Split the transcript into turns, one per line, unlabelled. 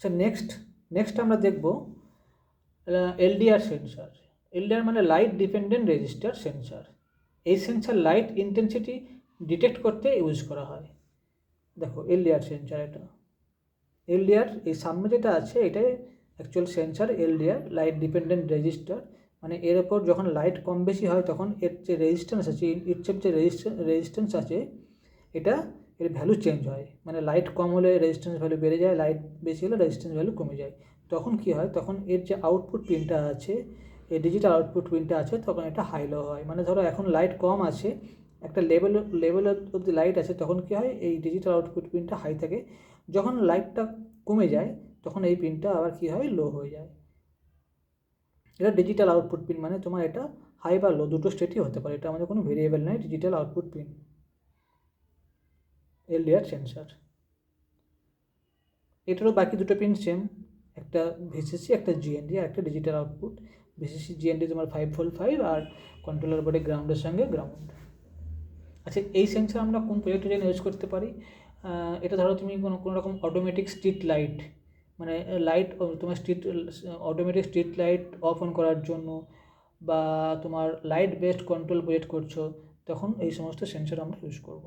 আচ্ছা, নেক্সট আমরা দেখব এলডিআর সেন্সার। এলডিআর মানে লাইট ডিপেন্ডেন্ট রেজিস্টার সেন্সার। এই সেন্সার লাইট ইন্টেন্সিটি ডিটেক্ট করতে ইউজ করা হয়। দেখো এলডিআর সেন্সার, এটা এলডিআর, এই সামনে যেটা আছে এটাই actual sensor. LDR light dependent resistor, মানে এর ওপর যখন লাইট কম বেশি হয় তখন এর যে রেজিস্ট্যান্স আছে, এর যে রেজিস্ট্যান্স আছে এটা, এর ভ্যালু চেঞ্জ হয়। মানে লাইট কম হলে রেজিস্ট্যান্স ভ্যালু বেড়ে যায়, লাইট বেশি হলে রেজিস্ট্যান্স ভ্যালু কমে যায়। তখন কি হয়, তখন এর যে আউটপুট পিনটা আছে, এই ডিজিটাল আউটপুট পিনটা আছে, তখন এটা হাই লো হয়। মানে ধরো এখন লাইট কম আছে, একটা লেভেল অব্দি লাইট আছে, তখন কি হয়, এই ডিজিটাল আউটপুট পিনটা হাই থাকে। যখন লাইটটা কমে যায় তখন এই পিনটা আবার কি হয়, লো হয়ে যায়। এটা ডিজিটাল আউটপুট পিন, মানে তোমার এটা হাই বা লো দুটো স্টেটই হতে পারে, এটা আমাদের কোনো ভেরিয়েবল নয়। Digital output pin LDR sensor. এটারও বাকি দুটো পিন সেম, একটা ভিসিসি, একটা জিএনডি, আর একটা ডিজিটাল আউটপুট। ভিসিসি জিএনডি তোমার 5V5, আর কন্ট্রোলার বোর্ডে গ্রাউন্ডের সঙ্গে গ্রাউন্ড। আচ্ছা, এই সেন্সার আমরা কোন প্রজেক্টের জন্য ইউজ করতে পারি? এটা ধরো তুমি কোনো রকম অটোমেটিক স্ট্রিট লাইট, মানে লাইট তোমার automatic street light off on করার জন্য, বা তোমার লাইট বেসড কন্ট্রোল প্রজেক্ট করছো, তখন এই সমস্ত সেন্সর আমরা ইউজ করব।